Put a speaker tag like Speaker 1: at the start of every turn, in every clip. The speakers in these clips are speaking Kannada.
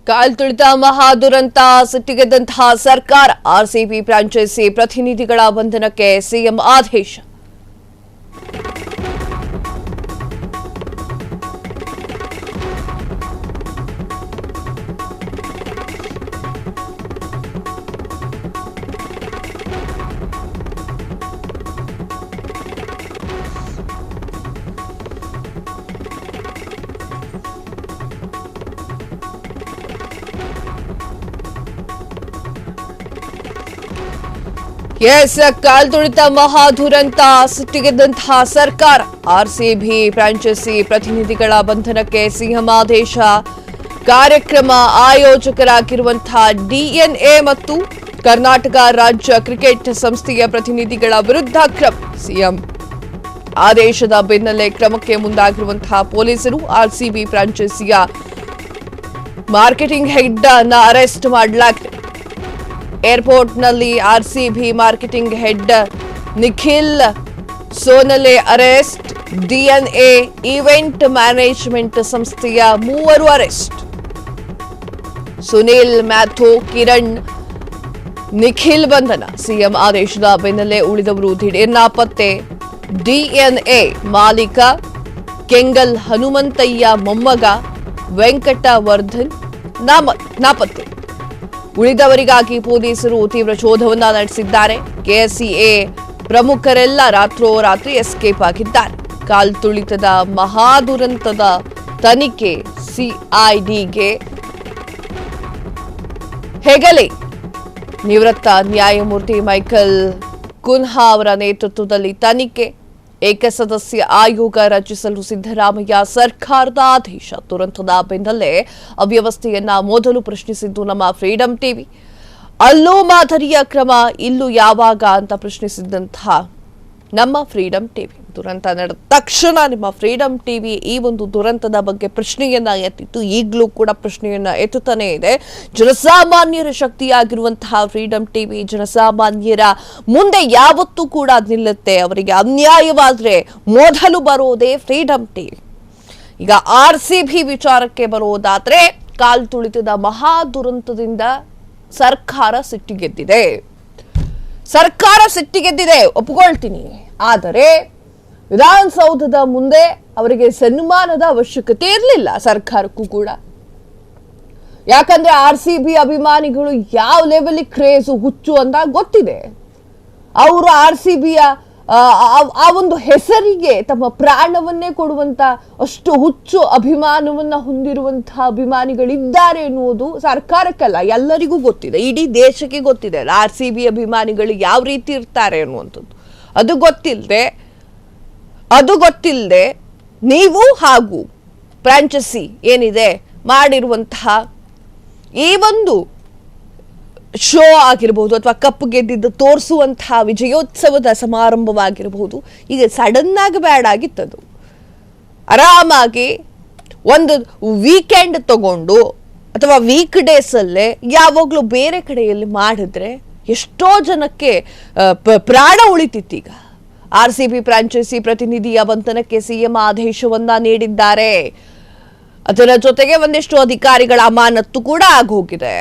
Speaker 1: ಕಾಲ್ ತುಳಿತ ಮಹಾದುರಂತ ಸಿಟ್ಟಿಗೆದ್ದಂತಹ ಸರ್ಕಾರ ಆರ್ಸಿಬಿ ಫ್ರಾಂಚೈಸಿ ಪ್ರತಿನಿಧಿಗಳ ಬಂಧನಕ್ಕೆ ಸಿಎಂ ಆದೇಶ. ಕಾಲ್ ತುಳಿತ ಮಹಾದುರಂತ ಸಿಟ್ಟಿಗೆದ್ದಂತಹ ಸರ್ಕಾರ ಆರ್ಸಿಬಿ ಫ್ರಾಂಚೈಸಿ ಪ್ರತಿನಿಧಿಗಳ ಬಂಧನಕ್ಕೆ ಸಿಎಂ ಆದೇಶ. ಕಾರ್ಯಕ್ರಮ ಆಯೋಜಕರಾಗಿರುವಂತಹ ಡಿಎನ್ಎ ಮತ್ತು ಕರ್ನಾಟಕ ರಾಜ್ಯ ಕ್ರಿಕೆಟ್ ಸಂಸ್ಥೆಯ ಪ್ರತಿನಿಧಿಗಳ ವಿರುದ್ಧ ಕ್ರಮ. ಸಿಎಂ ಆದೇಶದ ಬೆನ್ನಲ್ಲೇ ಕ್ರಮಕ್ಕೆ ಮುಂದಾಗಿರುವಂತಹ ಪೊಲೀಸರು ಆರ್ಸಿಬಿ ಫ್ರಾಂಚೈಸಿಯ ಮಾರ್ಕೆಟಿಂಗ್ ಹೆಡ್ ಅನ್ನು ಅರೆಸ್ಟ್ ಮಾಡಲಾಗಿದೆ. ಏರ್ಪೋರ್ಟ್ನಲ್ಲಿ RCB marketing head Nikhil Sonale arrest. DNA event management ಸಂಸ್ಥೆಯ 3 ಅರೆಸ್ಟ್. ಸುನಿಲ್, ಮ್ಯಾಥ್ಯೂ, ಕಿರಣ್, ನಿಖಿಲ್ ಬಂಧನ. ಸಿಎಂ ಆದೇಶದ ಬೆನ್ನಲ್ಲೇ ಉಳಿದವರು ದಿಢೀರ್ ನಾಪತ್ತೆ. ಡಿಎನ್ಎ ಮಾಲೀಕ ಕೆಂಗಲ್ ಹನುಮಂತಯ್ಯ ಮೊಮ್ಮಗ ವೆಂಕಟವರ್ಧನ್ ನಾಪತ್ತೆ. ಉಳಿದವರಿಗಾಗಿ ಪೊಲೀಸರು ತೀವ್ರ ಶೋಧವನ್ನ ನಡೆಸಿದ್ದಾರೆ. ಕೆಎಸ್ಸಿಎ ಪ್ರಮುಖರೆಲ್ಲ ರಾತ್ರೋರಾತ್ರಿ ಎಸ್ಕೇಪ್ ಆಗಿದ್ದಾರೆ. ಕಾಲ್ ತುಳಿತದ ಮಹಾದುರಂತದ ತನಿಖೆ ಸಿಐಡಿಗೆ ಹೆಗಲೆ. ನಿವೃತ್ತ ನ್ಯಾಯಮೂರ್ತಿ ಮೈಕಲ್ ಕುನ್ಹಾ ಅವರ ನೇತೃತ್ವದಲ್ಲಿ ತನಿಖೆ. ಏಕಸದಸ್ಯ ಆಯೋಗ ರಚಿಸಲು ಸಿದ್ದರಾಮಯ್ಯ ಸರ್ಕಾರದ ಆದೇಶ. ದುರಂತದ ಬೆನ್ನಲ್ಲೇ ಅವ್ಯವಸ್ಥೆಯನ್ನ ಮೊದಲು ಪ್ರಶ್ನಿಸಿದ್ದು ನಮ್ಮ ಫ್ರೀಡಂ ಟಿವಿ. ಅಲ್ಲೂ ಮಾದರಿಯ ಕ್ರಮ, ಇಲ್ಲೂ ಯಾವಾಗ ಅಂತ ಪ್ರಶ್ನಿಸಿದಂತಹ ನಮ್ಮ ಫ್ರೀಡಂ ಟಿವಿ. ದುರಂತ ನಡೆದ ತಕ್ಷಣ ನಿಮ್ಮ ಫ್ರೀಡಂ ಟಿವಿ ಈ ಒಂದು ದುರಂತದ ಬಗ್ಗೆ ಪ್ರಶ್ನೆಯನ್ನ ಎತ್ತಿತ್ತು. ಈಗಲೂ ಕೂಡ ಪ್ರಶ್ನೆಯನ್ನ ಎತ್ತುತ್ತಾನೆ ಇದೆ. ಜನಸಾಮಾನ್ಯರ ಶಕ್ತಿಯಾಗಿರುವಂತಹ ಫ್ರೀಡಂ ಟಿವಿ ಜನಸಾಮಾನ್ಯರ ಮುಂದೆ ಯಾವತ್ತೂ ಕೂಡ ನಿಲ್ಲುತ್ತೆ. ಅವರಿಗೆ ಅನ್ಯಾಯವಾದ್ರೆ ಮೊದಲು ಬರೋದೇ ಫ್ರೀಡಂ ಟಿವಿ. ಈಗ ಆರ್ಸಿಬಿ ವಿಚಾರಕ್ಕೆ ಬರೋದಾದ್ರೆ, ಕಾಲ್ ತುಳಿತದ ಮಹಾ ದುರಂತದಿಂದ ಸರ್ಕಾರ ಸಿಟ್ಟಿಗೆದ್ದಿದೆ. ಒಪ್ಪಿಕೊಳ್ತೀನಿ. ಆದರೆ ವಿಧಾನಸೌಧದ ಮುಂದೆ ಅವರಿಗೆ ಸನ್ಮಾನದ ಅವಶ್ಯಕತೆ ಇರಲಿಲ್ಲ ಸರ್ಕಾರಕ್ಕೂ ಕೂಡ. ಯಾಕಂದ್ರೆ ಆರ್ಸಿಬಿ ಅಭಿಮಾನಿಗಳು ಯಾವ ಲೆವೆಲ್ ಕ್ರೇಜು ಹುಚ್ಚು ಅಂತ ಗೊತ್ತಿದೆ. ಅವರು ಆರ್ಸಿಬಿಯ ಆ ಒಂದು ಹೆಸರಿಗೆ ತಮ್ಮ ಪ್ರಾಣವನ್ನೇ ಕೊಡುವಂತ ಅಷ್ಟು ಹುಚ್ಚು ಅಭಿಮಾನವನ್ನ ಹೊಂದಿರುವಂತಹ ಅಭಿಮಾನಿಗಳಿದ್ದಾರೆ ಎನ್ನುವುದು ಸರ್ಕಾರಕ್ಕಲ್ಲ, ಎಲ್ಲರಿಗೂ ಗೊತ್ತಿದೆ. ಇಡೀ ದೇಶಕ್ಕೆ ಗೊತ್ತಿದೆ ಆರ್ಸಿಬಿ ಅಭಿಮಾನಿಗಳು ಯಾವ ರೀತಿ ಇರ್ತಾರೆ ಅನ್ನುವಂಥದ್ದು. ಅದು ಗೊತ್ತಿಲ್ಲದೆ ನೀವು ಹಾಗೂ ಫ್ರಾಂಚೈಸಿ ಏನಿದೆ ಮಾಡಿರುವಂತಹ ಈ ಒಂದು ಶೋ ಆಗಿರಬಹುದು ಅಥವಾ ಕಪ್ ಗೆದ್ದಿದ್ದು ತೋರಿಸುವಂತಹ ವಿಜಯೋತ್ಸವದ ಸಮಾರಂಭವಾಗಿರಬಹುದು, ಈಗ ಸಡನ್ ಆಗಿ ಬ್ಯಾಡ್ ಆಗಿತ್ತದು. ಆರಾಮಾಗಿ ಒಂದು ವೀಕೆಂಡ್ ತಗೊಂಡು ಅಥವಾ ವೀಕ್ ಡೇಸ್ ಅಲ್ಲೇ ಯಾವಾಗಲೂ ಬೇರೆ ಕಡೆಯಲ್ಲಿ ಮಾಡಿದ್ರೆ ಎಷ್ಟೋ ಜನಕ್ಕೆ ಪ್ರಾಣ ಉಳಿತಿತ್ತೀಗ. ಆರ್ಸಿಬಿ ಫ್ರಾಂಚೈಸಿ ಪ್ರತಿನಿಧಿಯ ಬಂಧನಕ್ಕೆ ಸಿಎಂ ಆದೇಶವನ್ನ ನೀಡಿದ್ದಾರೆ. ಅದರ ಜೊತೆಗೆ ಒಂದಿಷ್ಟು ಅಧಿಕಾರಿಗಳ ಅಮಾನತ್ತು ಕೂಡ ಆಗೋಗಿದೆ.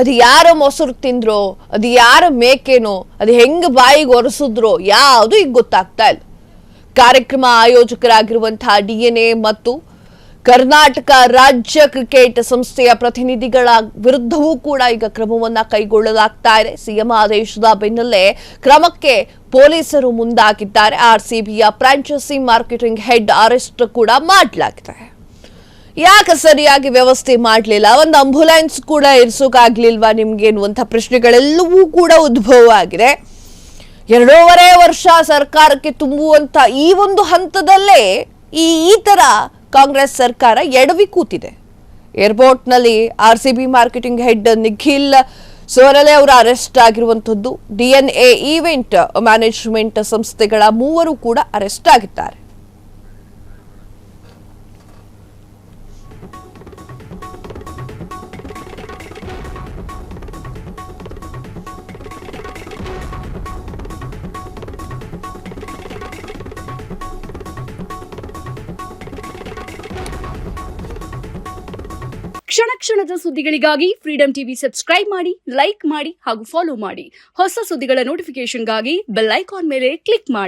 Speaker 1: ಅದು ಯಾರ ಮೊಸರು ತಿಂದ್ರೋ, ಅದು ಯಾರ ಮೇಕೆನೋ, ಅದು ಹೆಂಗ್ ಬಾಯಿಗೆ ಒರೆಸಿದ್ರೋ ಯಾವುದು ಈಗ ಗೊತ್ತಾಗ್ತಾ ಇಲ್ಲ. ಕಾರ್ಯಕ್ರಮ ಆಯೋಜಕರಾಗಿರುವಂತಹ ಡಿಎನ್ಎ ಮತ್ತು ಕರ್ನಾಟಕ ರಾಜ್ಯ ಕ್ರಿಕೆಟ್ ಸಂಸ್ಥೆಯ ಪ್ರತಿನಿಧಿಗಳ ವಿರುದ್ಧವೂ ಕೂಡ ಈಗ ಕ್ರಮವನ್ನ ಕೈಗೊಳ್ಳಲಾಗ್ತಾ ಇದೆ. ಸಿಎಂ ಆದೇಶದ ಬೆನ್ನಲ್ಲೇ ಕ್ರಮಕ್ಕೆ ಪೊಲೀಸರು ಮುಂದಾಗಿದ್ದಾರೆ. ಆರ್ಸಿಬಿಯ ಫ್ರಾಂಚೈಸಿ ಮಾರ್ಕೆಟಿಂಗ್ ಹೆಡ್ ಅರೆಸ್ಟ್ ಕೂಡ ಮಾಡಲಾಗಿದೆ. ಯಾಕೆ ಸರಿಯಾಗಿ ವ್ಯವಸ್ಥೆ ಮಾಡಲಿಲ್ಲ, ಒಂದು ಆಂಬ್ಯುಲೆನ್ಸ್ ಕೂಡ ಇರಿಸೋಕಾಗ್ಲಿಲ್ವಾ ನಿಮ್ಗೆ ಎನ್ನುವಂಥ ಪ್ರಶ್ನೆಗಳೆಲ್ಲವೂ ಕೂಡ ಉದ್ಭವ ಆಗಿದೆ. 2.5 ವರ್ಷ ಸರ್ಕಾರಕ್ಕೆ ತುಂಬುವಂತ ಈ ಒಂದು ಹಂತದಲ್ಲೇ ಈ ತರ ಕಾಂಗ್ರೆಸ್ ಸರ್ಕಾರ ಎಡವಿ ಕೂತಿದೆ. ಏರ್ಪೋರ್ಟ್ನಲ್ಲಿ ಆರ್ಸಿಬಿ ಮಾರ್ಕೆಟಿಂಗ್ ಹೆಡ್ ನಿಖಿಲ್ ಸೋನಲೆ ಅವರು ಅರೆಸ್ಟ್ ಆಗಿರುವಂತದ್ದು. ಡಿಎನ್ಎ ಈವೆಂಟ್ ಮ್ಯಾನೇಜ್ಮೆಂಟ್ ಸಂಸ್ಥೆಗಳ 3 ಕೂಡ ಅರೆಸ್ಟ್ ಆಗಿದ್ದಾರೆ.
Speaker 2: ಕ್ಷಣ ಕ್ಷಣದ ಸುದ್ದಿಗಳಿಗಾಗಿ ಫ್ರೀಡಂ ಟಿವಿ ಸಬ್ಸ್ಕ್ರೈಬ್ ಮಾಡಿ, ಲೈಕ್ ಮಾಡಿ ಹಾಗೂ ಫಾಲೋ ಮಾಡಿ. ಹೊಸ ಸುದ್ದಿಗಳ ನೋಟಿಫಿಕೇಶನ್ಗಾಗಿ ಬೆಲ್ ಐಕಾನ್ ಮೇಲೆ ಕ್ಲಿಕ್ ಮಾಡಿ.